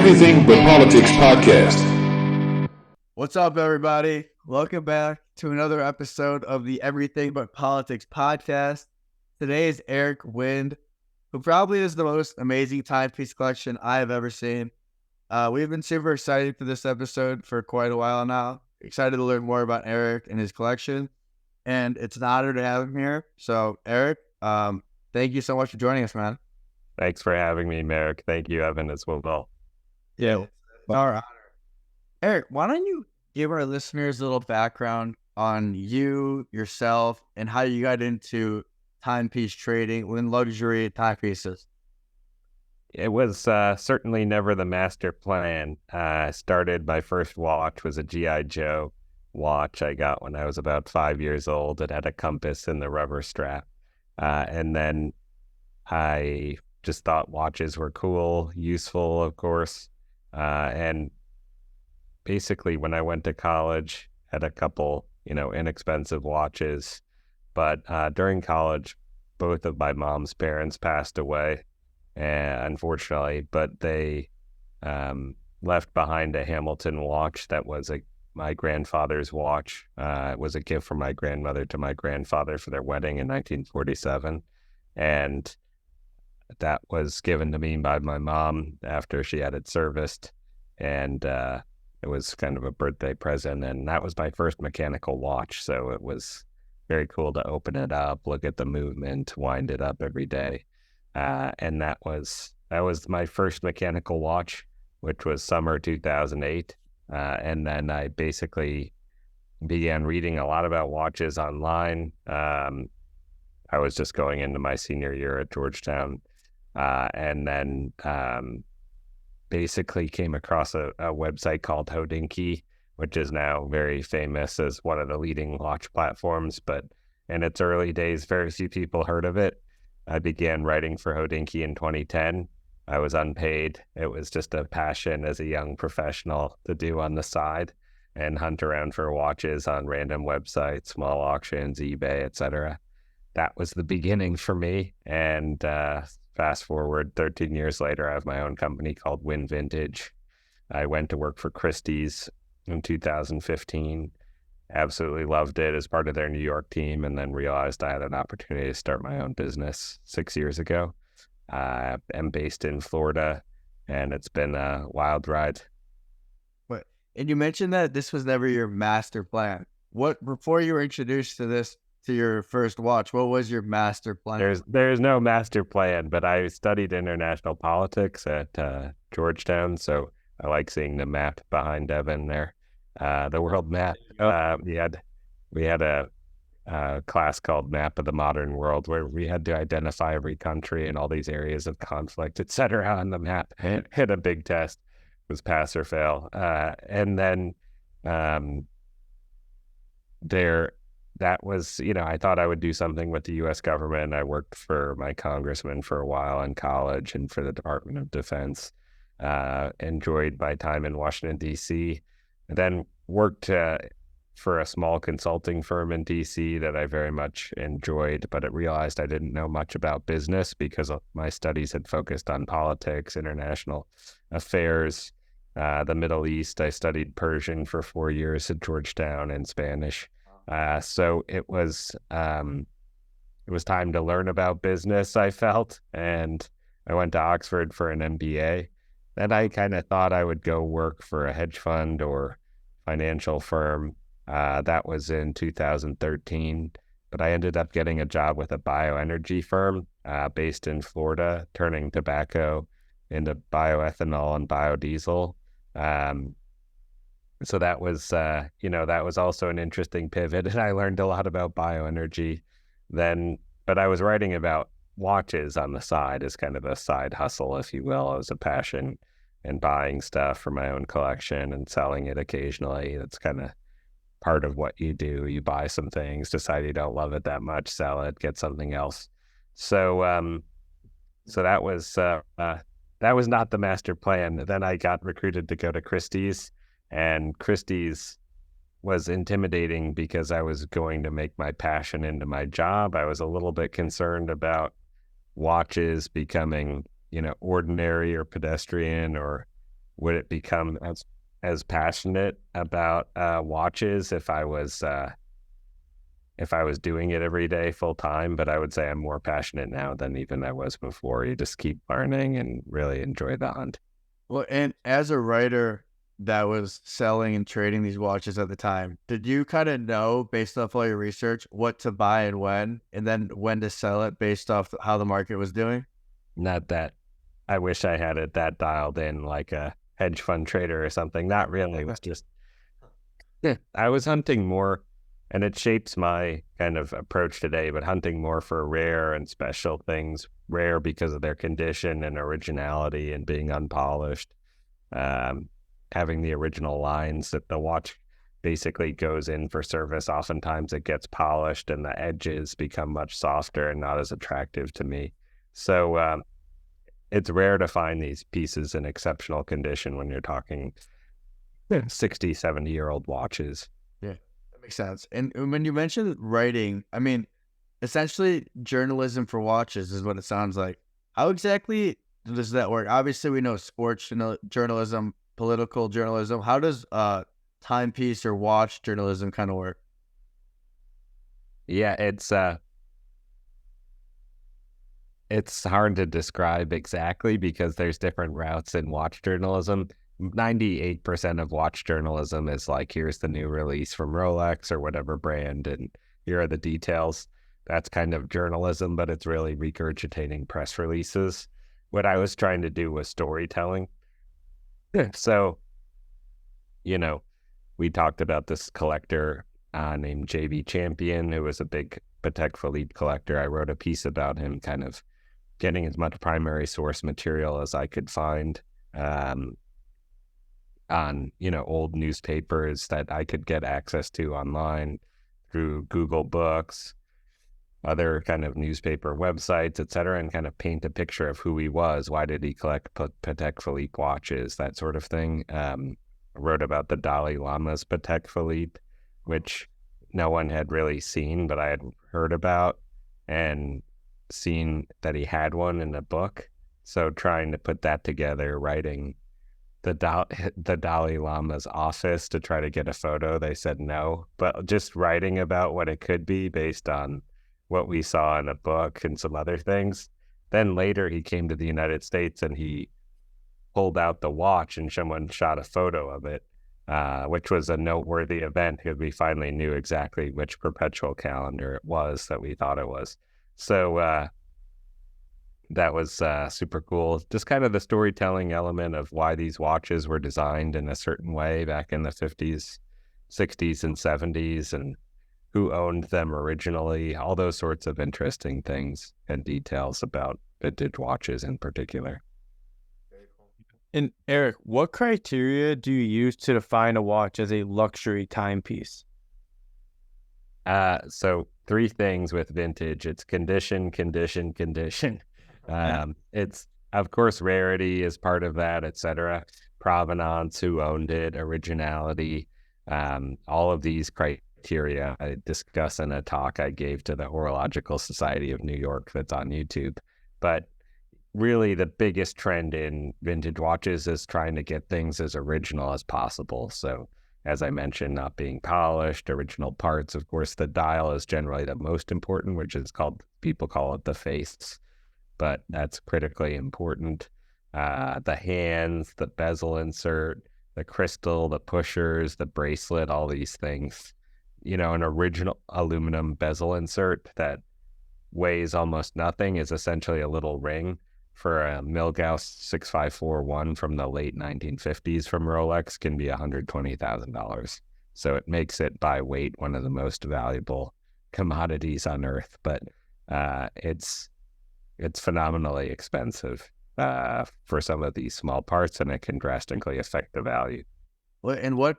Everything But Politics podcast. What's up, everybody? Welcome back to another episode of the Everything But Politics podcast. Today is Eric Wind, who probably is the most amazing timepiece collection I have ever seen. We've been super excited for this episode for quite a while now. Excited to learn more about Eric and his collection, and it's an honor to have him here. So, Eric, thank you so much for joining us, man. Thanks for having me, Merrick. Thank you, Evan, as well. Yeah, our honor. Eric, why don't you give our listeners a little background on you, yourself, and how you got into timepiece trading within luxury timepieces? It was certainly never the master plan. Started my first watch was a G.I. Joe watch I got when I was about 5 years old. It had a compass and the rubber strap. And then I just thought watches were cool, useful, of course. And basically when I went to college, had a couple, inexpensive watches. But during college, both of my mom's parents passed away, unfortunately, but they left behind a Hamilton watch that was my grandfather's watch. It was a gift from my grandmother to my grandfather for their wedding in 1947. And that was given to me by my mom after she had it serviced. And it was kind of a birthday present. And that was my first mechanical watch. So it was very cool to open it up, look at the movement, wind it up every day. And that was my first mechanical watch, which was summer 2008. And then I basically began reading a lot about watches online. I was just going into my senior year at Georgetown. And then basically came across a website called Hodinkee, which is now very famous as one of the leading watch platforms. But in its early days, very few people heard of it. I began writing for Hodinkee in 2010. I was unpaid. It was just a passion as a young professional to do on the side and hunt around for watches on random websites, small auctions, eBay, etc. That was the beginning for me. And fast forward 13 years later, I have my own company called Win Vintage. I went to work for Christie's in 2015. Absolutely loved it as part of their New York team, and then realized I had an opportunity to start my own business 6 years ago. I'm based in Florida, and it's been a wild ride. And you mentioned that this was never your master plan. Before you were introduced to this, to your first watch, what was your master plan? There's no master plan, but I studied international politics at Georgetown, so I like seeing the map behind Evan there, the world map. We had a class called Map of the Modern World, where we had to identify every country and all these areas of conflict, etc., on the map. Hit a big test. It was pass or fail. And then that was, I thought I would do something with the U.S. government. I worked for my congressman for a while in college and for the Department of Defense. Enjoyed my time in Washington, D.C. And then worked for a small consulting firm in D.C. that I very much enjoyed, but I realized I didn't know much about business because my studies had focused on politics, international affairs, the Middle East. I studied Persian for 4 years at Georgetown and Spanish. So it was time to learn about business, I felt, and I went to Oxford for an MBA. Then I kind of thought I would go work for a hedge fund or financial firm. That was in 2013, but I ended up getting a job with a bioenergy firm based in Florida, turning tobacco into bioethanol and biodiesel. So that was, that was also an interesting pivot, and I learned a lot about bioenergy then, but I was writing about watches on the side as kind of a side hustle, if you will. It was a passion, and buying stuff for my own collection and selling it occasionally. That's kind of part of what you do. You buy some things, decide you don't love it that much, sell it, get something else. So that was not the master plan. Then I got recruited to go to Christie's, and Christie's was intimidating because I was going to make my passion into my job. I was a little bit concerned about watches becoming, ordinary or pedestrian or would it become as passionate about watches if I was doing it every day full time? But I would say I'm more passionate now than even I was before. You just keep learning and really enjoy the hunt. Well, and as a writer that was selling and trading these watches at the time, did you kind of know based off all your research what to buy and then when to sell it based off how the market was doing? Not that I wish I had it that dialed in like a hedge fund trader or something. Not really. It was just, I was hunting more, and it shapes my kind of approach today, but hunting more for rare and special things, rare because of their condition and originality and being unpolished. Having the original lines that the watch basically goes in for service. Oftentimes it gets polished and the edges become much softer and not as attractive to me. So it's rare to find these pieces in exceptional condition when you're talking 60, 70-year-old watches. Yeah, that makes sense. And when you mentioned writing, I mean, essentially journalism for watches is what it sounds like. How exactly does that work? Obviously, we know sports journalism, political journalism. How does timepiece or watch journalism kind of work? Yeah, it's hard to describe exactly because there's different routes in watch journalism. 98% of watch journalism is like, here's the new release from Rolex or whatever brand, and here are the details. That's kind of journalism, but it's really regurgitating press releases. What I was trying to do was storytelling. So, we talked about this collector named JB Champion, who was a big Patek Philippe collector. I wrote a piece about him, kind of getting as much primary source material as I could find on old newspapers that I could get access to online through Google Books, other kind of newspaper websites, et cetera, and kind of paint a picture of who he was. Why did he collect Patek Philippe watches, that sort of thing. I wrote about the Dalai Lama's Patek Philippe, which no one had really seen, but I had heard about and seen that he had one in a book. So trying to put that together, writing the Dalai Lama's office to try to get a photo, they said no. But just writing about what it could be based on what we saw in a book and some other things. Then later he came to the United States and he pulled out the watch and someone shot a photo of it, which was a noteworthy event because we finally knew exactly which perpetual calendar it was that we thought it was. So that was super cool. Just kind of the storytelling element of why these watches were designed in a certain way back in the 50s, 60s, and 70s, and who owned them originally, all those sorts of interesting things and details about vintage watches in particular. And Eric, what criteria do you use to define a watch as a luxury timepiece? So 3 things with vintage. It's condition, condition, condition. It's, of course, rarity is part of that, etc. Provenance, who owned it, originality, all of these criteria I discuss in a talk I gave to the Horological Society of New York that's on YouTube. But really the biggest trend in vintage watches is trying to get things as original as possible. So as I mentioned, not being polished, original parts. Of course, the dial is generally the most important, which is people call it the face, but that's critically important. The hands, the bezel insert, the crystal, the pushers, the bracelet, all these things. An original aluminum bezel insert that weighs almost nothing is essentially a little ring. For a Milgauss 6541 from the late 1950s from Rolex can be $120,000. So it makes it by weight one of the most valuable commodities on earth. But it's phenomenally expensive for some of these small parts, and it can drastically affect the value. And what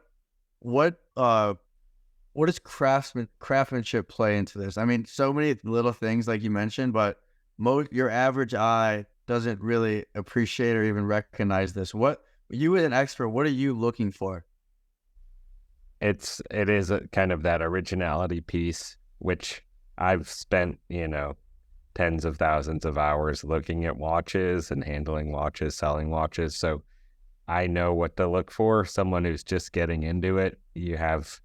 does craftsmanship play into this? I mean, so many little things like you mentioned, but your average eye doesn't really appreciate or even recognize this. You as an expert, what are you looking for? It is a kind of that originality piece, which I've spent, tens of thousands of hours looking at watches and handling watches, selling watches. So I know what to look for. Someone who's just getting into it, you have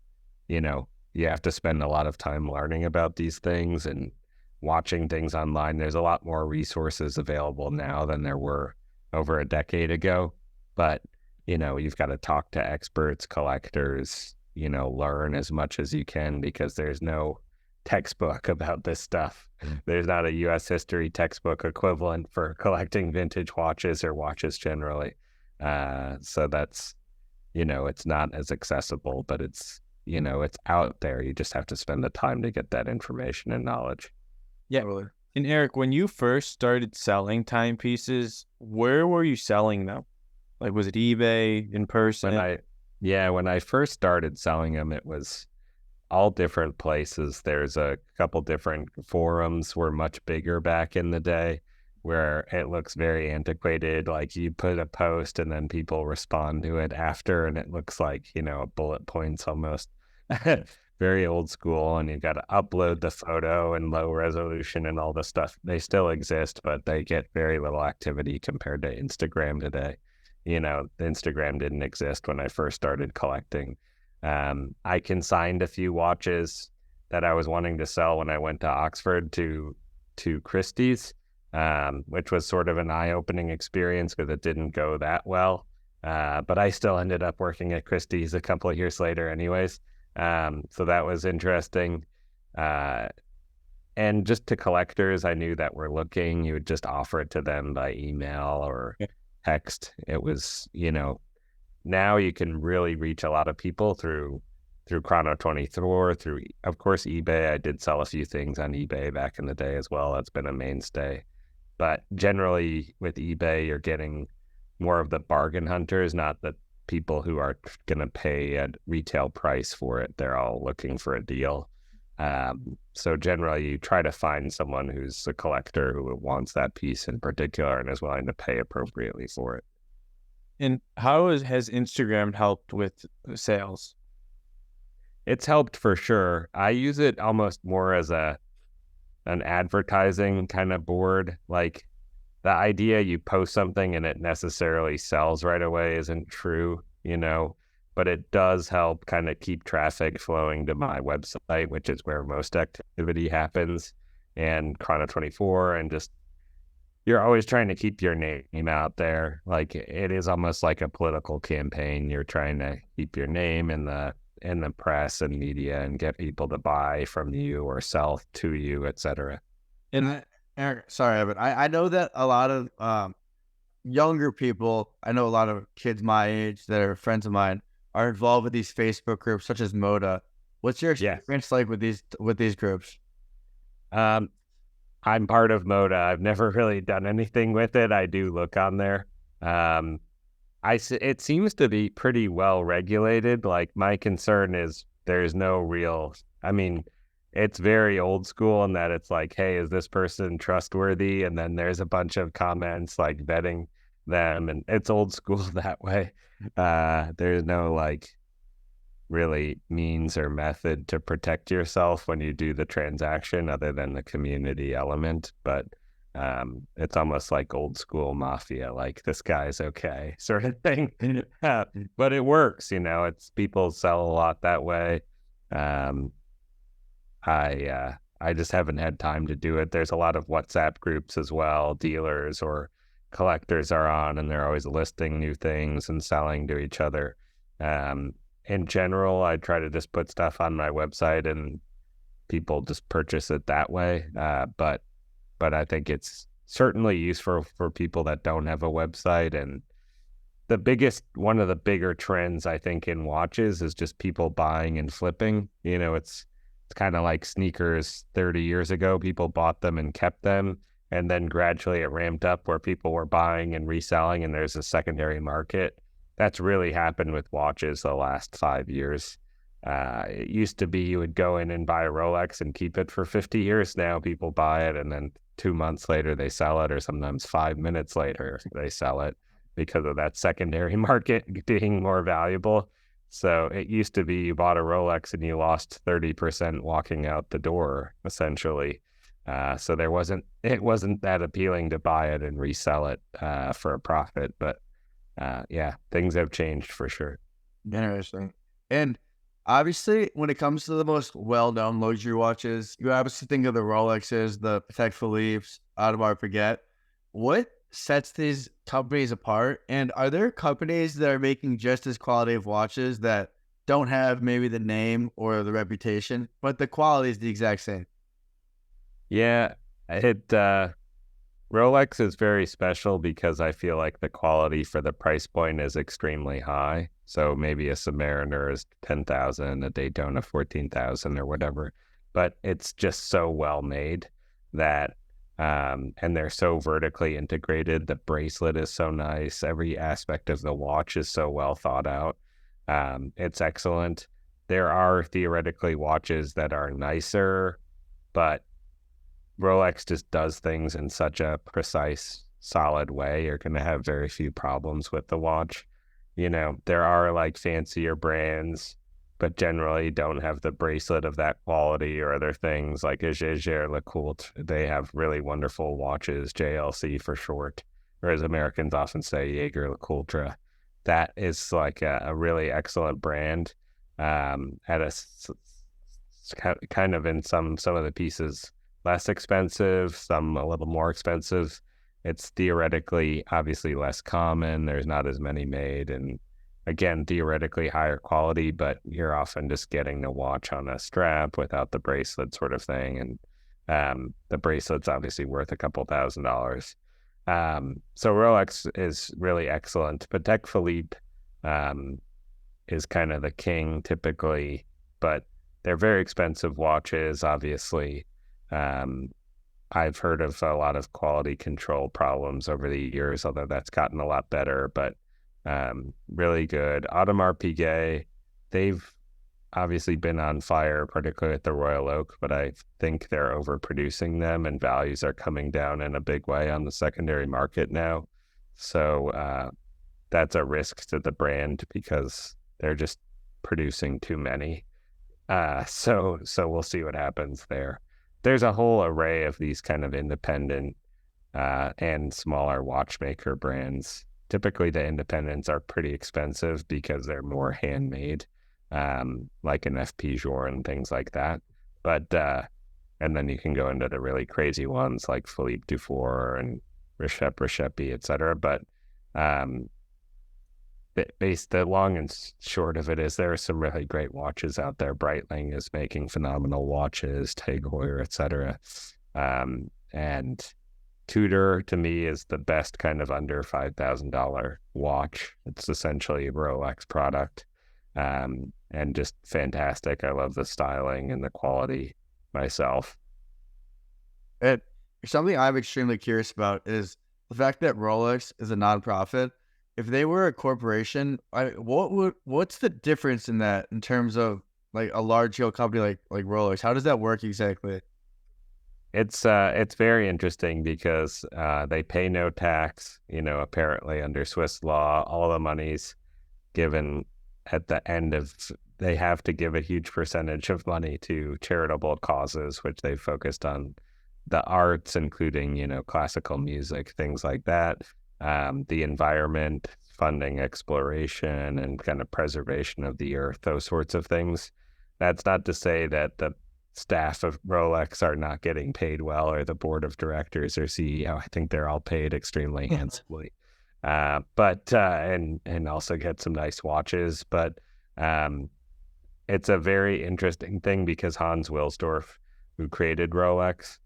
to spend a lot of time learning about these things and watching things online. There's a lot more resources available now than there were over a decade ago. But, you've got to talk to experts, collectors, learn as much as you can, because there's no textbook about this stuff. There's not a U.S. history textbook equivalent for collecting vintage watches or watches generally. So that's, it's not as accessible, but it's out there. You just have to spend the time to get that information and knowledge. Yeah. Really. And Eric, when you first started selling timepieces, where were you selling them? Like, was it eBay, in person? When I first started selling them, it was all different places. There's a couple different forums, were much bigger back in the day, where it looks very antiquated. Like, you put a post and then people respond to it after, and it looks like, bullet points almost. Very old school, and you've got to upload the photo in low resolution and all the stuff. They still exist, but they get very little activity compared to Instagram today. Instagram didn't exist when I first started collecting. I consigned a few watches that I was wanting to sell when I went to Oxford to Christie's, which was sort of an eye-opening experience because it didn't go that well. But I still ended up working at Christie's a couple of years later anyways. So that was interesting. And just to collectors I knew that were looking, you would just offer it to them by email or text. It was, now you can really reach a lot of people through Chrono24, through, of course, eBay. I did sell a few things on eBay back in the day as well. That's been a mainstay. But generally with eBay, you're getting more of the bargain hunters, not the people who are going to pay a retail price for it. They're all looking for a deal. So generally you try to find someone who's a collector who wants that piece in particular and is willing to pay appropriately for it. And how has Instagram helped with sales? It's helped for sure. I use it almost more as an advertising kind of board. Like, the idea you post something and it necessarily sells right away isn't true, but it does help kind of keep traffic flowing to my website, which is where most activity happens, and Chrono24, and just, you're always trying to keep your name out there. Like, it is almost like a political campaign. You're trying to keep your name in the press and media and get people to buy from you or sell to you, etc. And Eric, sorry, Evan, I know that a lot of younger people, I know a lot of kids my age that are friends of mine, are involved with these Facebook groups such as Moda. What's your experience like with these groups? I'm part of Moda. I've never really done anything with it. I do look on there. It seems to be pretty well regulated. Like, my concern is there's no real, it's very old school in that it's like, hey, is this person trustworthy? And then there's a bunch of comments like vetting them, and it's old school that way. There's no like really means or method to protect yourself when you do the transaction other than the community element. But it's almost like old school mafia, like, this guy's okay sort of thing. But it works, it's, people sell a lot that way. I just haven't had time to do it. There's a lot of WhatsApp groups as well, dealers or collectors are on, and they're always listing new things and selling to each other. In general, I try to just put stuff on my website and people just purchase it that way. But I think it's certainly useful for people that don't have a website. And one of the bigger trends, I think, in watches is just people buying and flipping. It's kind of like sneakers 30 years ago. People bought them and kept them, and then gradually it ramped up where people were buying and reselling, and there's a secondary market. That's really happened with watches the last 5 years. It used to be you would go in and buy a Rolex and keep it for 50 years. Now people buy it, and then 2 months later they sell it, or sometimes 5 minutes later they sell it because of that secondary market being more valuable. So it used to be you bought a Rolex and you lost 30% walking out the door, essentially. So it wasn't that appealing to buy it and resell it for a profit. But yeah, things have changed for sure. Interesting. And obviously, when it comes to the most well-known luxury watches, you obviously think of the Rolexes, the Patek Philippe's, Audemars Piguet. What sets these companies apart? And are there companies that are making just as quality of watches that don't have maybe the name or the reputation, but the quality is the exact same? Yeah, it Rolex is very special because I feel like the quality for the price point is extremely high. So maybe a Submariner is 10,000, a Daytona 14,000 or whatever, but it's just so well made that and they're so vertically integrated. The bracelet is so nice. Every aspect of the watch is so well thought out. It's excellent. There are theoretically watches that are nicer, but Rolex just does things in such a precise, solid way. You're going to have very few problems with the watch. You know, there are like fancier brands, but generally don't have the bracelet of that quality or other things like a Jaeger LeCoultre. They have really wonderful watches, JLC for short, or as Americans often say, Jaeger LeCoultre. That is like a really excellent brand. At a kind of in some of the pieces less expensive, some a little more expensive. It's theoretically obviously less common. There's not as many made, and again, theoretically higher quality, but you're often just getting the watch on a strap without the bracelet sort of thing. And the bracelet's obviously worth a couple $1,000s. So Rolex is really excellent. Patek Philippe is kind of the king typically, but they're very expensive watches, obviously. I've heard of a lot of quality control problems over the years, although that's gotten a lot better, but really good. Audemars Piguet, they've obviously been on fire, particularly at the Royal Oak, but I think they're overproducing them and values are coming down in a big way on the secondary market now. So that's a risk to the brand because they're just producing too many. So we'll see what happens there. There's a whole array of these kind of independent and smaller watchmaker brands. Typically, the independents are pretty expensive because they're more handmade, like an FP Jour and things like that. But and then you can go into the really crazy ones like Philippe Dufour and Richepi, etc. But the long and short of it is there are some really great watches out there. Breitling is making phenomenal watches, Tag Heuer, etc. And Tudor to me is the best kind of under $5,000 watch. It's essentially a Rolex product, and just fantastic. I love the styling and the quality myself. And something I'm extremely curious about is the fact that Rolex is a nonprofit. If they were a corporation, what's the difference in that in terms of like a large scale company like Rolex? How does that work exactly? It's very interesting because they pay no tax. You know, apparently under Swiss law, all the money's given at the end of. They have to give a huge percentage of money to charitable causes, which they focused on the arts, including classical music, things like that. The environment, funding exploration and kind of preservation of the earth, those sorts of things. That's not to say that the staff of Rolex are not getting paid well, or the board of directors or CEO. I think they're all paid extremely handsomely, but also get some nice watches. But it's a very interesting thing because Hans Wilsdorf, who created Rolex,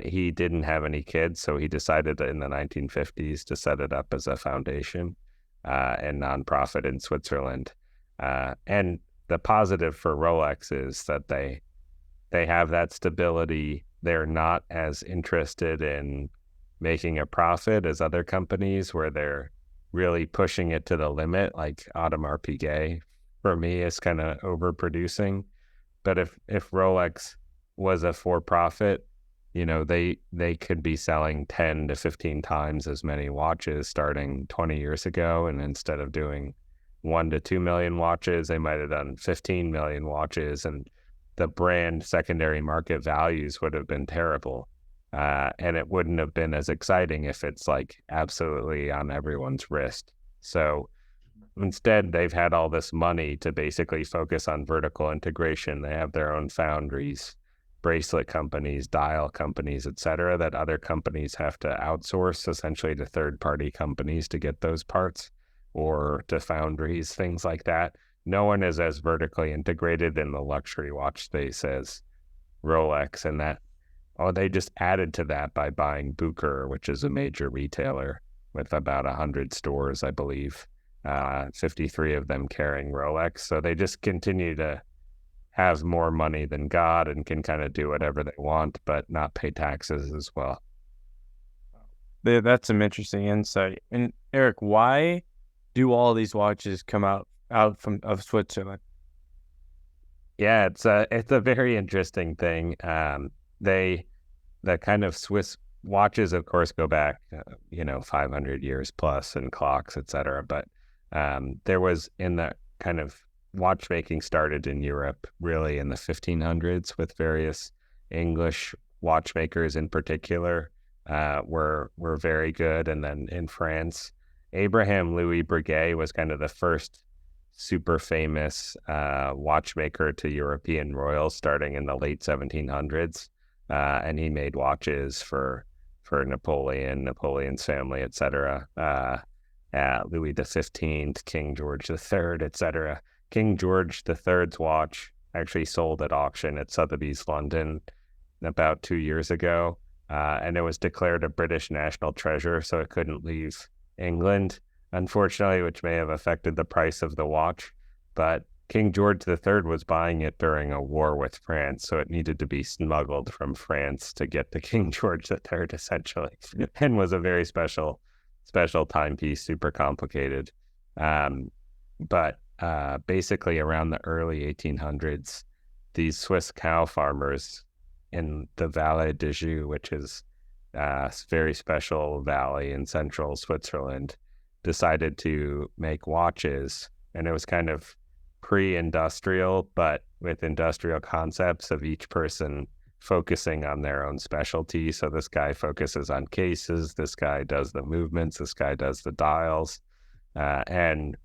he didn't have any kids, so he decided in the 1950s to set it up as a foundation and nonprofit in Switzerland. And the positive for Rolex is that they have that stability. They're not as interested in making a profit as other companies where they're really pushing it to the limit, like Audemars Piguet, for me, is kind of overproducing. But if Rolex was a for-profit, they could be selling 10 to 15 times as many watches starting 20 years ago. And instead of doing 1 to 2 million watches, they might have done 15 million watches. And the brand secondary market values would have been terrible. And it wouldn't have been as exciting if it's like absolutely on everyone's wrist. So instead, they've had all this money to basically focus on vertical integration. They have their own foundries, bracelet companies, dial companies, et cetera, that other companies have to outsource essentially to third-party companies to get those parts, or to foundries, things like that. No one is as vertically integrated in the luxury watch space as Rolex, and that, they just added to that by buying Bucher, which is a major retailer with about 100 stores, I believe, 53 of them carrying Rolex. So they just continue to have more money than God and can kind of do whatever they want, but not pay taxes as well. That's some interesting insight. And Eric, why do all these watches come out of Switzerland? Yeah, it's a very interesting thing. The kind of Swiss watches, of course, go back, 500 years plus, and clocks, et cetera. But there was, in the kind of watchmaking started in Europe really in the 1500s with various English watchmakers in particular were very good. And then in France, Abraham Louis Breguet was kind of the first super famous watchmaker to European royals starting in the late 1700s. And he made watches for Napoleon's family, et cetera. Louis XV, King George III, et cetera. King George III's watch actually sold at auction at Sotheby's, London, about 2 years ago. And it was declared a British national treasure, so it couldn't leave England, unfortunately, which may have affected the price of the watch. But King George III was buying it during a war with France, so it needed to be smuggled from France to get to King George III, essentially, and was a very special timepiece, super complicated. But basically around the early 1800s, these Swiss cow farmers in the Vallée de Joux, which is a very special valley in central Switzerland, decided to make watches. And it was kind of pre-industrial, but with industrial concepts of each person focusing on their own specialty. So this guy focuses on cases, this guy does the movements, this guy does the dials, and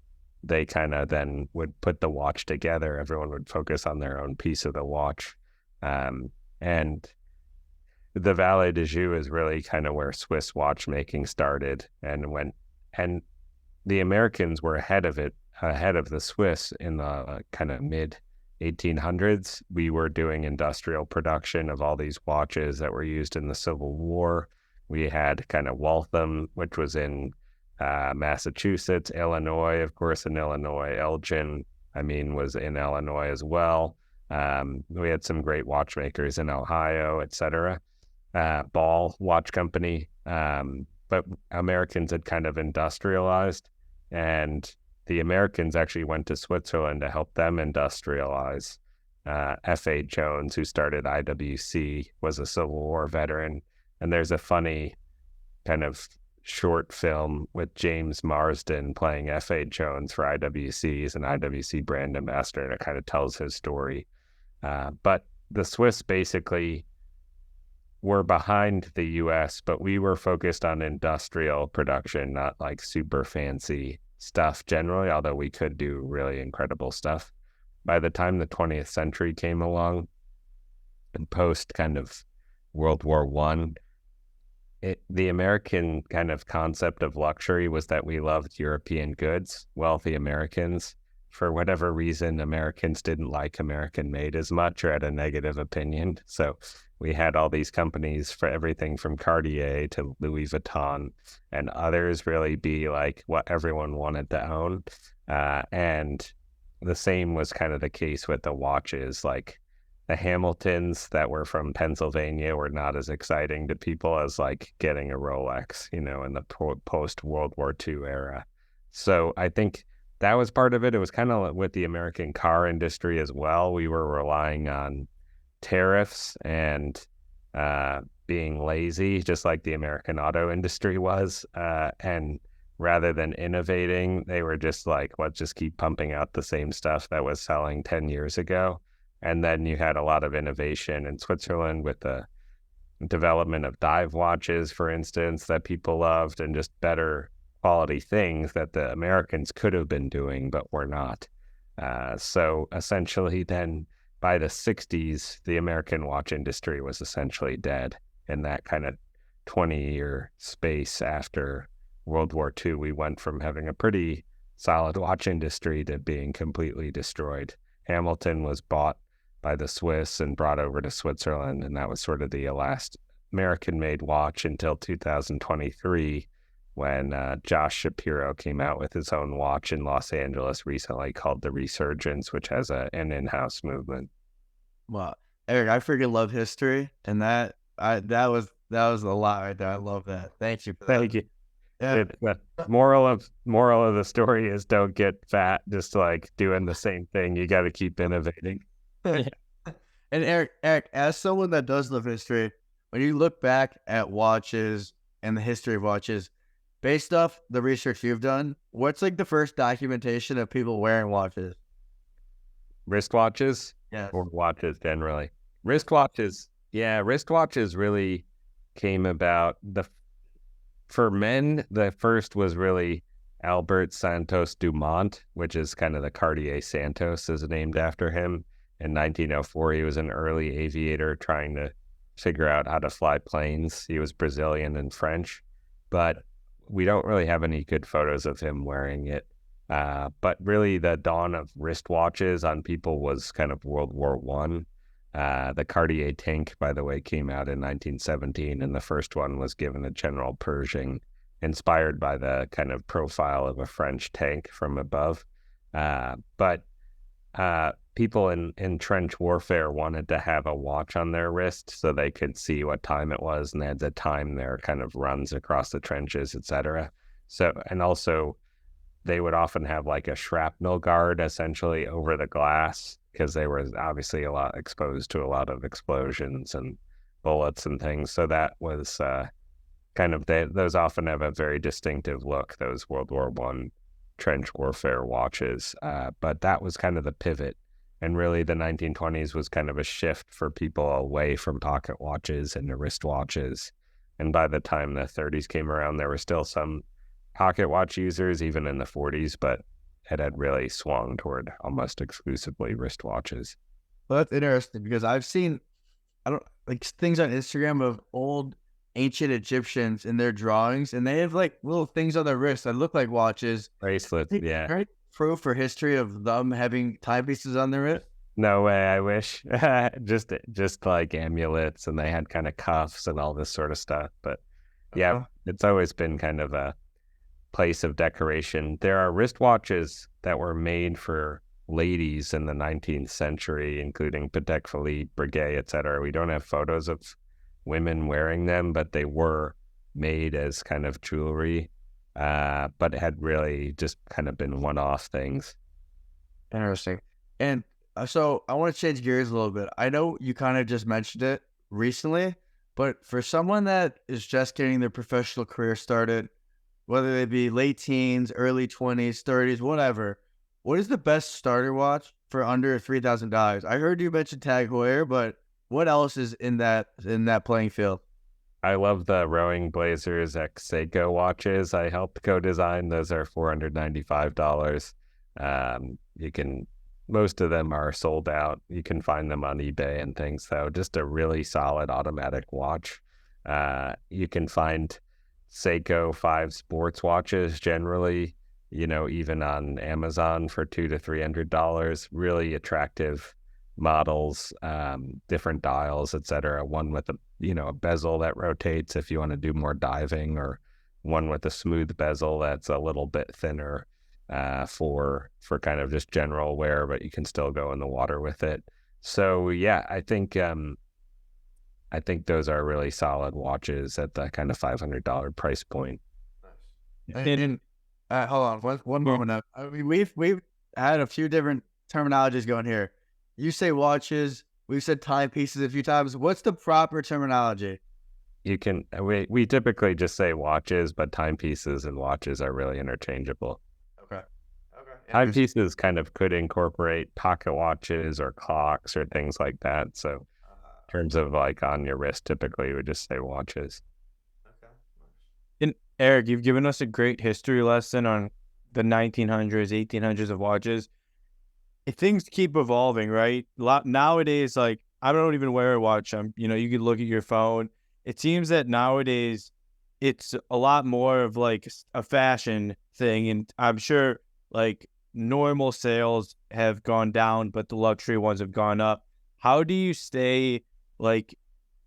they kind of then would put the watch together. Everyone would focus on their own piece of the watch. And the Vallée de Joux is really kind of where Swiss watchmaking started, and the Americans were ahead of the Swiss in the kind of mid 1800s. We were doing industrial production of all these watches that were used in the Civil War. We had kind of Waltham, which was in Massachusetts, Illinois, of course, in Illinois. Elgin, was in Illinois as well. We had some great watchmakers in Ohio, et cetera. Ball Watch Company. But Americans had kind of industrialized, and the Americans actually went to Switzerland to help them industrialize. F.A. Jones, who started IWC, was a Civil War veteran. And there's a funny kind of short film with James Marsden playing F.A. Jones for IWC. He's an IWC brand ambassador, and it kind of tells his story. But the Swiss basically were behind the U.S., but we were focused on industrial production, not like super fancy stuff generally, although we could do really incredible stuff. By the time the 20th century came along, and post kind of World War I, the American kind of concept of luxury was that we loved European goods. Wealthy Americans, for whatever reason, Americans didn't like American made as much, or had a negative opinion. So we had all these companies, for everything from Cartier to Louis Vuitton and others, really be like what everyone wanted to own. And the same was kind of the case with the watches. Like the Hamiltons that were from Pennsylvania were not as exciting to people as like getting a Rolex, in the post-World War II era. So I think that was part of it. It was kind of with the American car industry as well. We were relying on tariffs and being lazy, just like the American auto industry was. And rather than innovating, they were just like, let's just keep pumping out the same stuff that was selling 10 years ago. And then you had a lot of innovation in Switzerland with the development of dive watches, for instance, that people loved, and just better quality things that the Americans could have been doing, but were not. So essentially then by the 60s, the American watch industry was essentially dead in that kind of 20-year space after World War II. We went from having a pretty solid watch industry to being completely destroyed. Hamilton was bought by the Swiss and brought over to Switzerland, and that was sort of the last American-made watch until 2023, when Josh Shapiro came out with his own watch in Los Angeles recently called the Resurgence, which has an in-house movement. Wow, Eric, I freaking love history, and that was a lot right there. I love that. Thank you for that. Thank you. Yeah. The moral of the story is don't get fat just like doing the same thing. You got to keep innovating. And Eric, as someone that does love history, when you look back at watches and the history of watches, based off the research you've done, what's like the first documentation of people wearing watches? Wristwatches? Yeah. Or watches generally. Wristwatches really came about. For men, the first was really Albert Santos Dumont, which is kind of the Cartier Santos is named after him. In 1904, he was an early aviator trying to figure out how to fly planes. He was Brazilian and French, but we don't really have any good photos of him wearing it. But really the dawn of wristwatches on people was kind of World War One. The Cartier tank, by the way, came out in 1917, and the first one was given to General Pershing, inspired by the kind of profile of a French tank from above. But people in trench warfare wanted to have a watch on their wrist so they could see what time it was, and they had to time their kind of runs across the trenches, etc. So, and also they would often have like a shrapnel guard essentially over the glass because they were obviously a lot exposed to a lot of explosions and bullets and things. So that was kind of, those often have a very distinctive look, those World War One trench warfare watches. But that was kind of the pivot. And really the 1920s was kind of a shift for people away from pocket watches and wristwatches. And by the time the 30s came around, there were still some pocket watch users, even in the 40s, but it had really swung toward almost exclusively wristwatches. Well, that's interesting because I've seen, things on Instagram of old ancient Egyptians in their drawings, and they have like little things on their wrists that look like watches. Bracelets, yeah. Right? Proof or history of them having timepieces on their wrist? No way, I wish. just like amulets, and they had kind of cuffs and all this sort of stuff. But yeah, It's always been kind of a place of decoration. There are wristwatches that were made for ladies in the 19th century, including Patek Philippe, Breguet, etc. We don't have photos of women wearing them, but they were made as kind of jewelry, but had really just kind of been one-off things. Interesting. And so I want to change gears a little bit. I know you kind of just mentioned it recently, but for someone that is just getting their professional career started, whether they be late teens, early 20s, 30s, whatever, what is the best starter watch for under $3,000? I heard you mention Tag Heuer, but what else is in that playing field? I love the Rowing Blazers X Seiko watches. I helped co-design. Those are $495. Most of them are sold out. You can find them on eBay and things. So just a really solid automatic watch. You can find Seiko 5 sports watches generally, even on Amazon for $200 to $300. Really attractive models, different dials, etc. One with a bezel that rotates if you want to do more diving, or one with a smooth bezel that's a little bit thinner for kind of just general wear, but you can still go in the water with it. So yeah, I think those are really solid watches at the kind of $500 price point. And hold on one moment up. I mean, we've had a few different terminologies going here. You say watches, we've said timepieces a few times. What's the proper terminology? We typically just say watches, but timepieces and watches are really interchangeable. Okay. Timepieces kind of could incorporate pocket watches or clocks or things like that. So in terms of like on your wrist, typically we would just say watches. And Eric, you've given us a great history lesson on the 1900s, 1800s of watches. If things keep evolving, right? Nowadays, like I don't even wear a watch. You could look at your phone. It seems that nowadays it's a lot more of like a fashion thing, and I'm sure like normal sales have gone down, but the luxury ones have gone up. How do you stay like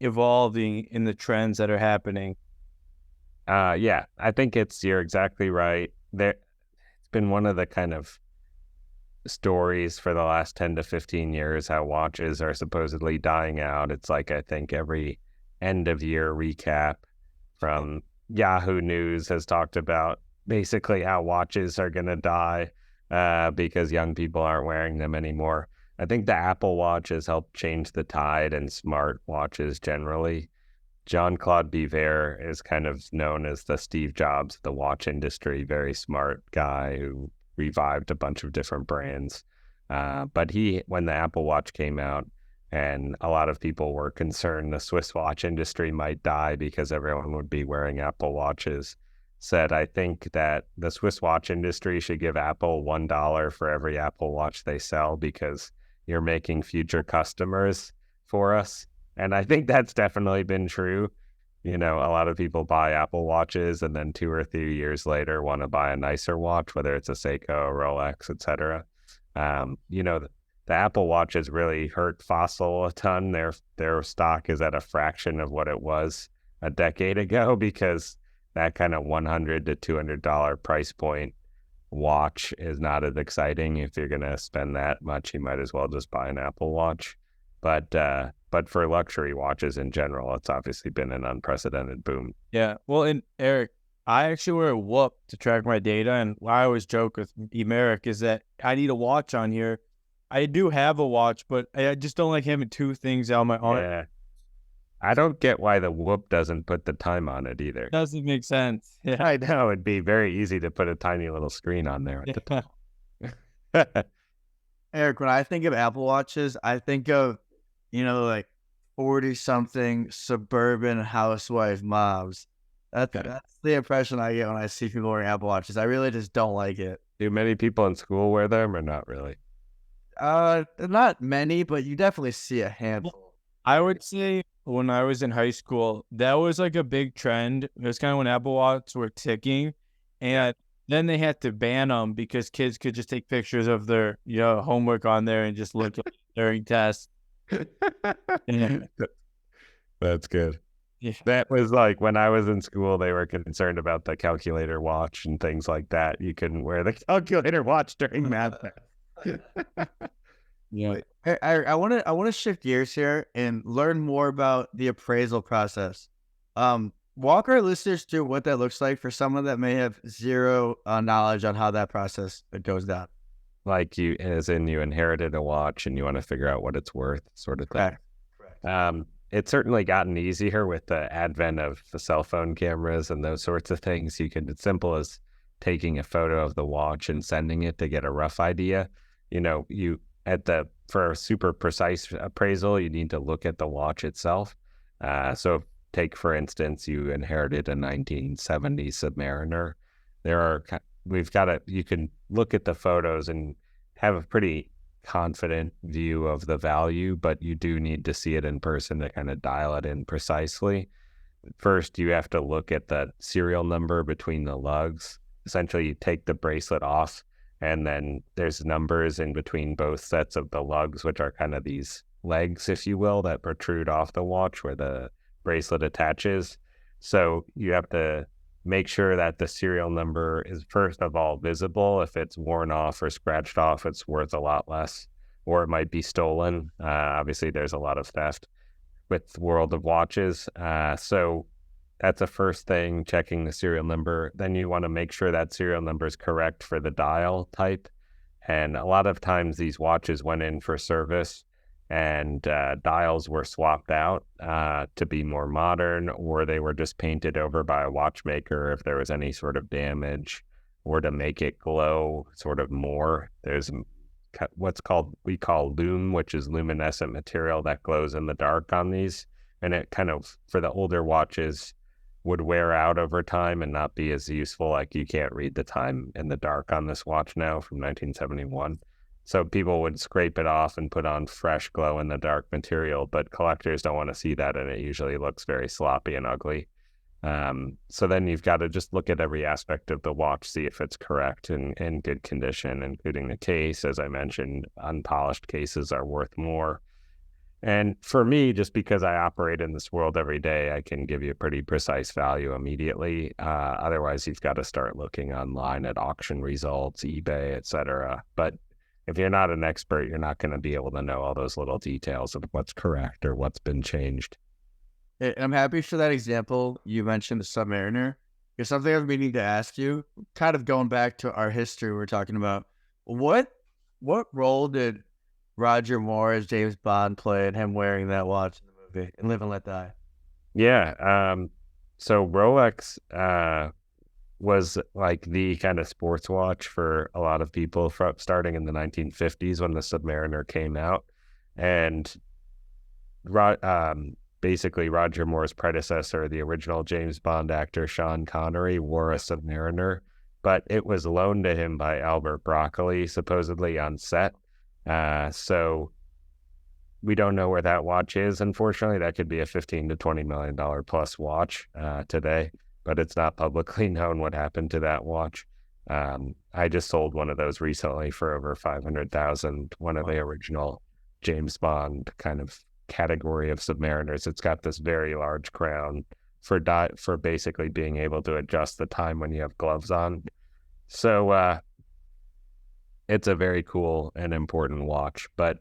evolving in the trends that are happening? Yeah, I think you're exactly right. It's been one of the kind of stories for the last 10 to 15 years how watches are supposedly dying out. It's like, I think every end of year recap from Yahoo News has talked about basically how watches are going to die because young people aren't wearing them anymore. I think the Apple Watch has helped change the tide and smart watches generally. Jean-Claude Biver is kind of known as the Steve Jobs of the watch industry, very smart guy who revived a bunch of different brands. But when the Apple Watch came out, and a lot of people were concerned the Swiss watch industry might die because everyone would be wearing Apple Watches, said, I think that the Swiss watch industry should give Apple $1 for every Apple Watch they sell because you're making future customers for us. And I think that's definitely been true. A lot of people buy Apple Watches and then 2 or 3 years later want to buy a nicer watch, whether it's a Seiko, a Rolex, etc. The Apple Watch has really hurt Fossil a ton. Their stock is at a fraction of what it was a decade ago because that kind of $100 to $200 price point watch is not as exciting. If you're going to spend that much, you might as well just buy an Apple Watch. But for luxury watches in general, it's obviously been an unprecedented boom. Yeah. Well, and Eric, I actually wear a Whoop to track my data. And what I always joke with Emeric is that I need a watch on here. I do have a watch, but I just don't like having two things on my arm. Yeah. I don't get why the Whoop doesn't put the time on it either. Doesn't make sense. Yeah. I know. It'd be very easy to put a tiny little screen on there at the top. Eric, when I think of Apple Watches, I think of, like 40-something suburban housewife moms. That's the impression I get when I see people wearing Apple Watches. I really just don't like it. Do many people in school wear them or not really? Not many, but you definitely see a handful. I would say when I was in high school, that was like a big trend. It was kind of when Apple Watches were ticking, and then they had to ban them because kids could just take pictures of their homework on there and just look during tests. Yeah. That's good. Yeah. That was like when I was in school, they were concerned about the calculator watch and things like that. You couldn't wear the calculator watch during math. Yeah. I want to shift gears here and learn more about the appraisal process. Walk our listeners through what that looks like for someone that may have zero knowledge on how that process goes down. Like you inherited a watch and you want to figure out what it's worth, sort of thing. Correct. It's certainly gotten easier with the advent of the cell phone cameras and those sorts of things. It's simple as taking a photo of the watch and sending it to get a rough idea. For a super precise appraisal, you need to look at the watch itself. So take, for instance, you inherited a 1970 Submariner. You can look at the photos and have a pretty confident view of the value, but you do need to see it in person to kind of dial it in precisely. First, you have to look at the serial number between the lugs. Essentially, you take the bracelet off, and then there's numbers in between both sets of the lugs, which are kind of these legs, if you will, that protrude off the watch where the bracelet attaches. So you have to make sure that the serial number is first of all visible. If it's worn off or scratched off, it's worth a lot less, or it might be stolen. Obviously, there's a lot of theft with World of Watches. So that's the first thing, checking the serial number. Then you want to make sure that serial number is correct for the dial type. And a lot of times these watches went in for service and dials were swapped out to be more modern, or they were just painted over by a watchmaker if there was any sort of damage, or to make it glow sort of more. There's we call lume, which is luminescent material that glows in the dark on these. And it kind of, for the older watches, would wear out over time and not be as useful. Like you can't read the time in the dark on this watch now from 1971. So people would scrape it off and put on fresh glow in the dark material, but collectors don't want to see that, and it usually looks very sloppy and ugly. So then you've got to just look at every aspect of the watch, see if it's correct and in good condition, including the case. As I mentioned, unpolished cases are worth more. And for me, just because I operate in this world every day, I can give you a pretty precise value immediately. Otherwise, you've got to start looking online at auction results, eBay, etc. But if you're not an expert, you're not going to be able to know all those little details of what's correct or what's been changed. I'm happy for that example. You mentioned the Submariner. There's something I've been meaning to ask you, kind of going back to our history we're talking about. What role did Roger Moore as James Bond play in him wearing that watch in the movie and Live and Let Die? Yeah. So Rolex was like the kind of sports watch for a lot of people from starting in the 1950s when the Submariner came out. And basically Roger Moore's predecessor, the original James Bond actor Sean Connery, wore a Submariner, but it was loaned to him by Albert Broccoli, supposedly on set. So we don't know where that watch is. Unfortunately, that could be a $15 to $20 million plus watch today, but it's not publicly known what happened to that watch. I just sold one of those recently for over $500,000, one of the original James Bond kind of category of Submariners. It's got this very large crown for basically being able to adjust the time when you have gloves on. So it's a very cool and important watch. But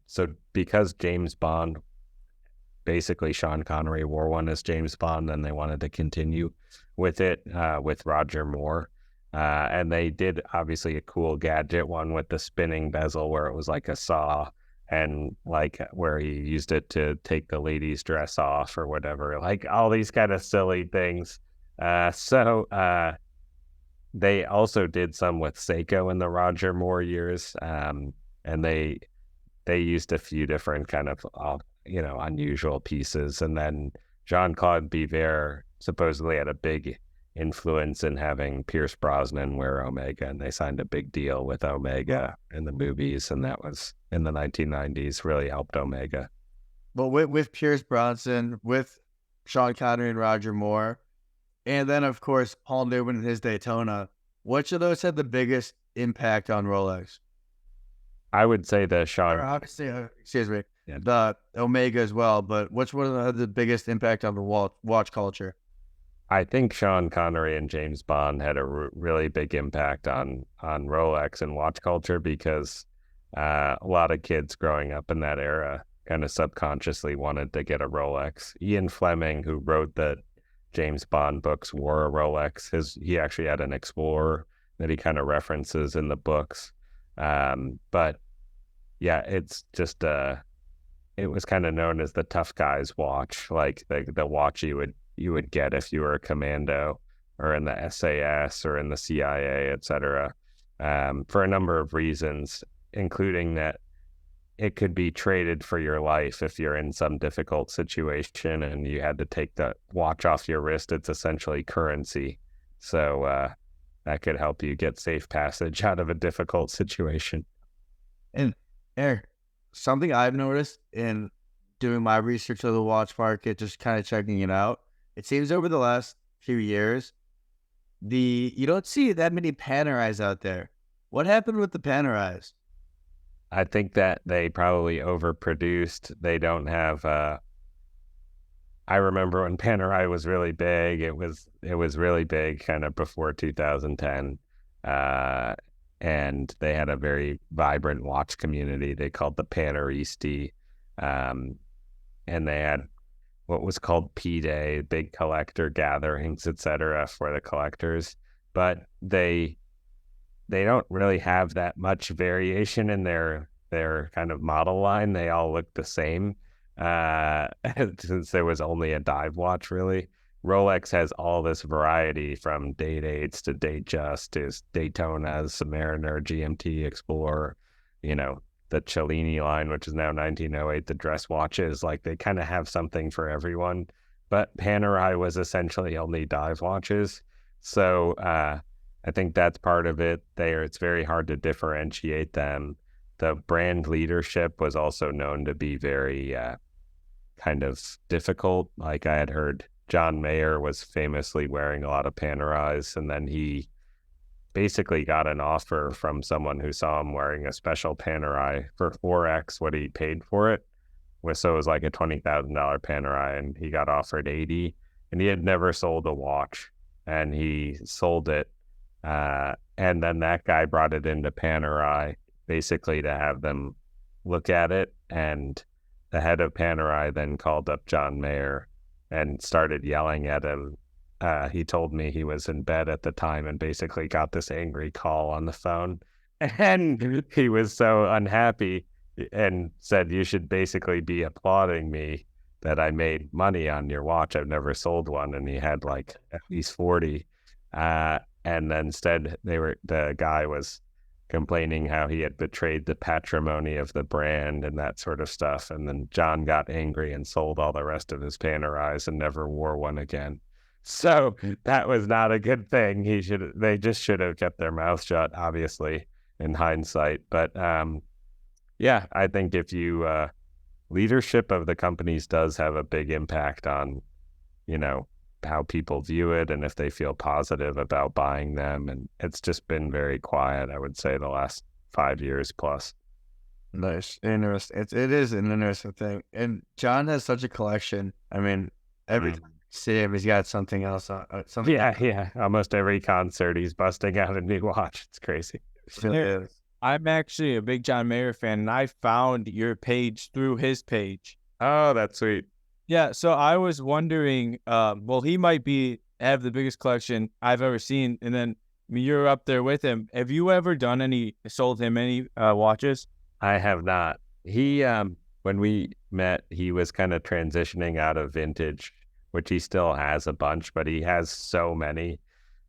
so because James Bond, basically Sean Connery wore one as James Bond, and they wanted to continue with it with Roger Moore. And they did obviously a cool gadget one with the spinning bezel where it was like a saw, and like where he used it to take the lady's dress off or whatever, like all these kind of silly things. So they also did some with Seiko in the Roger Moore years, and they used a few different kind of unusual pieces. And then Jean-Claude Biver supposedly had a big influence in having Pierce Brosnan wear Omega, and they signed a big deal with Omega in the movies, and that was in the 1990s, really helped Omega. Well, with Pierce Brosnan, with Sean Connery and Roger Moore, and then of course Paul Newman and his Daytona, which of those had the biggest impact on Rolex? I would say the Sean, obviously, the Omega as well, but which one had the biggest impact on the watch culture? I think Sean Connery and James Bond had a really big impact on Rolex and watch culture, because a lot of kids growing up in that era kind of subconsciously wanted to get a Rolex. Ian Fleming, who wrote the James Bond books, wore a Rolex. He actually had an Explorer that he kind of references in the books. But yeah, it's just it was kind of known as the tough guy's watch, like the watch you would get if you were a commando or in the SAS or in the CIA, etc. For a number of reasons, including that it could be traded for your life if you're in some difficult situation and you had to take the watch off your wrist. It's essentially currency. So that could help you get safe passage out of a difficult situation. And Eric, something I've noticed in doing my research of the watch market, just kind of checking it out, it seems over the last few years, you don't see that many Panerais out there. What happened with the Panerais? I think that they probably overproduced. They don't have. I remember when Panerai was really big. It was really big, kind of before 2010, and they had a very vibrant watch community. They called the Paneristi, and they had what was called P-Day, big collector gatherings, etc., for the collectors. But they don't really have that much variation in their kind of model line. They all look the same, since there was only a dive watch, really. Rolex has all this variety, from date 8s to date just to Daytonas, Submariner, GMT, Explorer, the Cellini line, which is now 1908, the dress watches. Like, they kind of have something for everyone. but Panerai was essentially only dive watches. So I think that's part of it there. It's very hard to differentiate them. The brand leadership was also known to be very kind of difficult. Like I had heard John Mayer was famously wearing a lot of Panerais, and then he basically got an offer from someone who saw him wearing a special Panerai for 4x what he paid for it. So it was like a $20,000 Panerai, and he got offered 80, and he had never sold a watch, and he sold it. And then that guy brought it into Panerai basically to have them look at it. And the head of Panerai then called up John Mayer and started yelling at him. He told me he was in bed at the time and basically got this angry call on the phone. And he was so unhappy and said, you should basically be applauding me that I made money on your watch. I've never sold one. And he had like at least 40. And then instead the guy was complaining how he had betrayed the patrimony of the brand and that sort of stuff. And then John got angry and sold all the rest of his Panerais and never wore one again. So that was not a good thing. They just should have kept their mouth shut, obviously, in hindsight. But yeah, I think if you leadership of the companies does have a big impact on, how people view it and if they feel positive about buying them. And it's just been very quiet, I would say, the last 5 years plus. Nice. Interesting. It is an interesting thing. And John has such a collection. I mean, every time you see him, he's got something else. Yeah. Almost every concert, he's busting out a new watch. It's crazy. I'm actually a big John Mayer fan, and I found your page through his page. Oh, that's sweet. Yeah, so I was wondering, he might have the biggest collection I've ever seen, and then you're up there with him. Have you ever sold him any watches? I have not. He, when we met, he was kind of transitioning out of vintage, which he still has a bunch, but he has so many.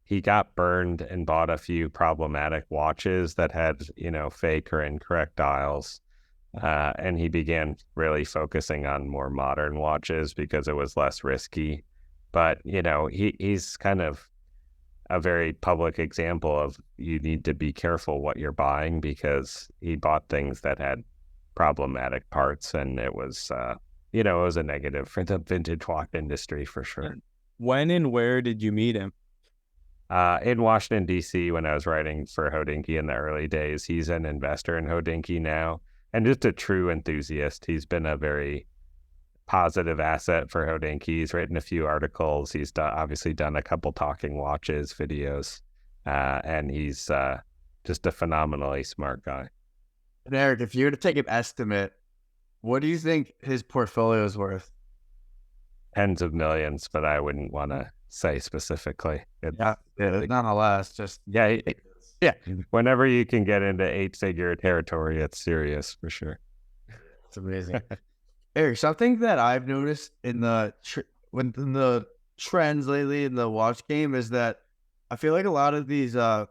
He got burned and bought a few problematic watches that had, fake or incorrect dials. And he began really focusing on more modern watches because it was less risky. But, he's kind of a very public example of you need to be careful what you're buying because he bought things that had problematic parts, and it was, it was a negative for the vintage watch industry for sure. When and where did you meet him? In Washington, D.C., when I was writing for Hodinkee in the early days. He's an investor in Hodinkee now. And just a true enthusiast. He's been a very positive asset for Hodinkee. He's written a few articles. He's obviously done a couple talking watches videos. And he's just a phenomenally smart guy. And Eric, if you were to take an estimate, what do you think his portfolio is worth? Tens of millions, but I wouldn't want to say specifically. Nonetheless, just... Yeah, whenever you can get into 8-figure territory, it's serious for sure. It's amazing. Eric, something that I've noticed in the trends lately in the watch game is that I feel like a lot of these, you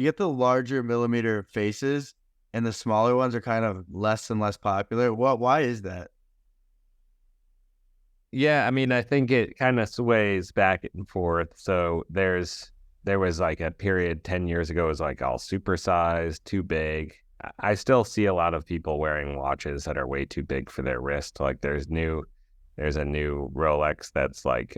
get the larger millimeter faces and the smaller ones are kind of less and less popular. Why is that? Yeah, I mean, I think it kind of sways back and forth. So there was like a period 10 years ago, it was like all supersized, too big. I still see a lot of people wearing watches that are way too big for their wrist. Like there's a new Rolex that's like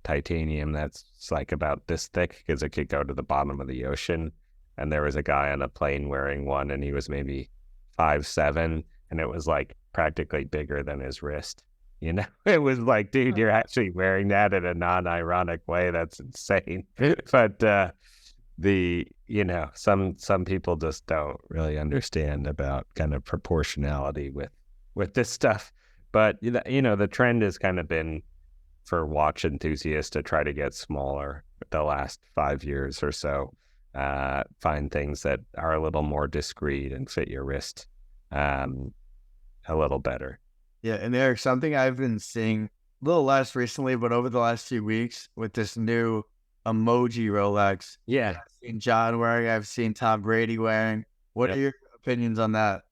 titanium that's like about this thick because it could go to the bottom of the ocean. And there was a guy on a plane wearing one and he was maybe 5'7", and it was like practically bigger than his wrist. It was like, dude, you're actually wearing that in a non-ironic way. That's insane. But some people just don't really understand about kind of proportionality with this stuff. But the trend has kind of been for watch enthusiasts to try to get smaller the last 5 years or so. Find things that are a little more discreet and fit your wrist a little better. Yeah, and Eric, something I've been seeing a little less recently, but over the last few weeks with this new emoji Rolex. Yeah. I've seen John wearing, I've seen Tom Brady wearing. What are your opinions on that?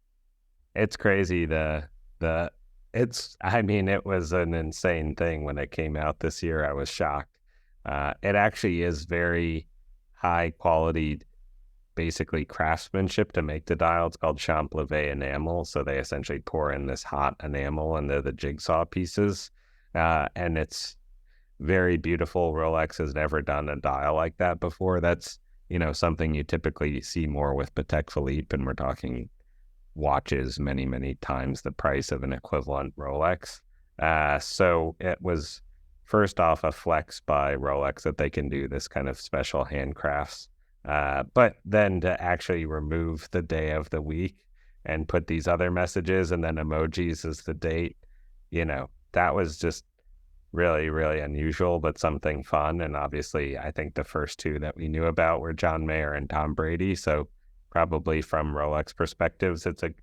It's crazy. The I mean, it was an insane thing when it came out this year. I was shocked. It actually is very high quality, basically craftsmanship to make the dial. It's called Champlavet enamel. So they essentially pour in this hot enamel and they're the jigsaw pieces. And it's very beautiful. Rolex has never done a dial like that before. That's, something you typically see more with Patek Philippe, and we're talking watches many, many times the price of an equivalent Rolex. So it was first off a flex by Rolex that they can do this kind of special handcrafts. But then to actually remove the day of the week and put these other messages and then emojis as the date, that was just really, really unusual, but something fun. And obviously, I think the first two that we knew about were John Mayer and Tom Brady. So probably from Rolex perspectives, it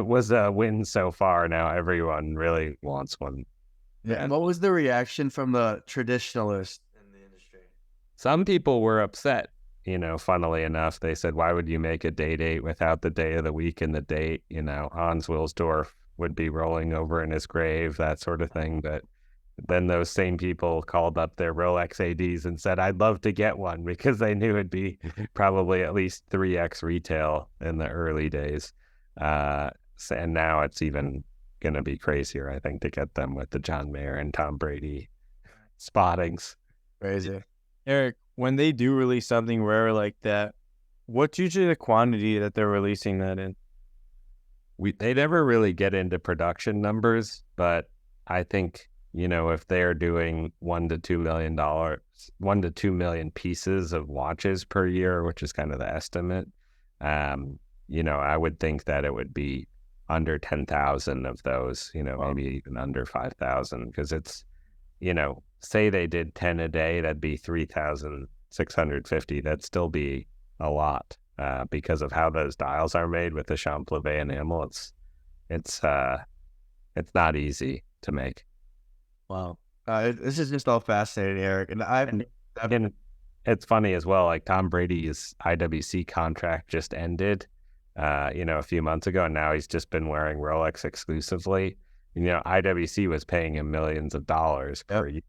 was a win so far. Now everyone really wants one. Yeah. And what was the reaction from the traditionalists in the industry? Some people were upset. Funnily enough, they said, why would you make a date without the day of the week and the date? Hans Wilsdorf would be rolling over in his grave, that sort of thing. But then those same people called up their Rolex ADs and said, I'd love to get one, because they knew it'd be probably at least 3x retail in the early days. And now it's even going to be crazier, I think, to get them with the John Mayer and Tom Brady spottings. Crazy. Eric, when they do release something rare like that, what's usually the quantity that they're releasing that in? They never really get into production numbers, but I think, if they're doing $1 to $2 million, 1 to 2 million pieces of watches per year, which is kind of the estimate, I would think that it would be under 10,000 of those, maybe even under 5,000, because it's, say they did 10 a day, that'd be 3,650. That'd still be a lot, because of how those dials are made with the Champlavet enamel. It's not easy to make. Wow. This is just all fascinating, Eric. And it's funny as well, like Tom Brady's IWC contract just ended, a few months ago, and now he's just been wearing Rolex exclusively. IWC was paying him millions of dollars per year.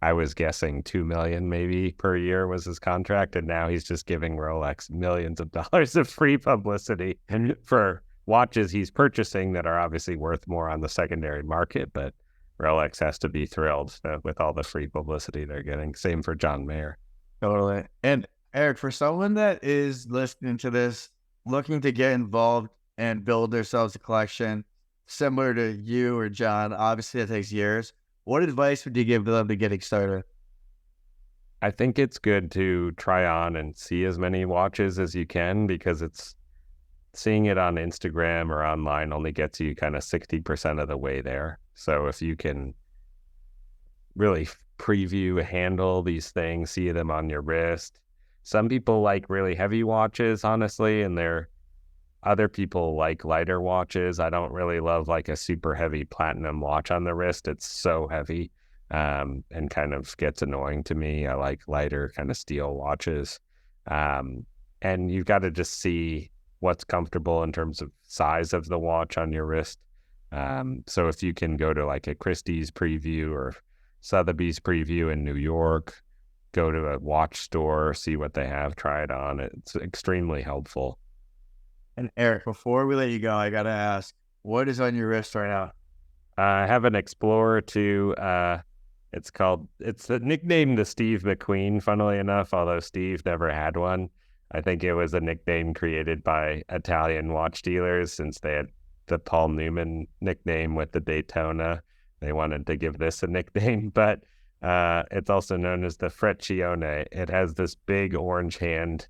I was guessing 2 million maybe per year was his contract, and now he's just giving Rolex millions of dollars of free publicity for watches he's purchasing that are obviously worth more on the secondary market, but Rolex has to be thrilled with all the free publicity they're getting. Same for John Mayer. Totally. And Eric, for someone that is listening to this, looking to get involved and build themselves a collection similar to you or John, obviously it takes years. What advice would you give them to getting started? I think it's good to try on and see as many watches as you can, because seeing it on Instagram or online only gets you kind of 60% of the way there. So if you can really preview, handle these things, see them on your wrist. Some people like really heavy watches, honestly, and other people like lighter watches. I don't really love like a super heavy platinum watch on the wrist. It's so heavy, and kind of gets annoying to me. I like lighter kind of steel watches. And you've got to just see what's comfortable in terms of size of the watch on your wrist. So if you can go to like a Christie's preview or Sotheby's preview in New York, go to a watch store, see what they have, try it on. It's extremely helpful. And Eric, before we let you go, I got to ask, what is on your wrist right now? I have an Explorer 2. It's the nickname to Steve McQueen, funnily enough, although Steve never had one. I think it was a nickname created by Italian watch dealers, since they had the Paul Newman nickname with the Daytona. They wanted to give this a nickname, but it's also known as the Freccione. It has this big orange hand,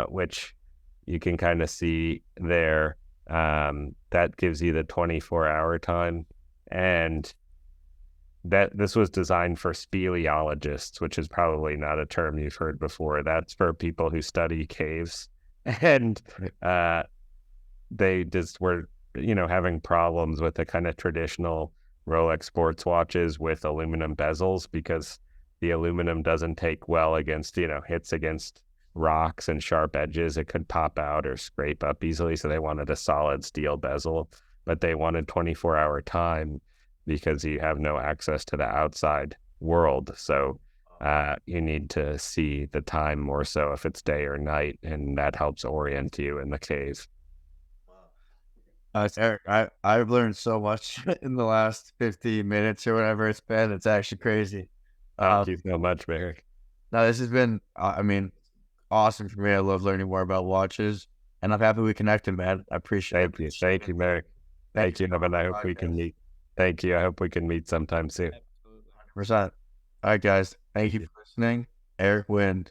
which you can kind of see there. That gives you the 24-hour time. And that this was designed for speleologists, which is probably not a term you've heard before. That's for people who study caves. And they just were, having problems with the kind of traditional Rolex sports watches with aluminum bezels, because the aluminum doesn't take well against, hits against rocks and sharp edges. It could pop out or scrape up easily. So they wanted a solid steel bezel. but they wanted 24-hour time because you have no access to the outside world. So you need to see the time more so if it's day or night, and that helps orient you in the cave. Eric, I've learned so much in the last 15 minutes or whatever it's been. It's actually crazy. Thank you so much, Merrick. Now, this has been, awesome for me. I love learning more about watches, and I'm happy we connected, man. I appreciate it. Thank you. Thank you, Merrick. Thank you, and I hope we can meet. Thank you. I hope we can meet sometime soon. 100%. All right, guys. Thank you for listening. Eric Wind.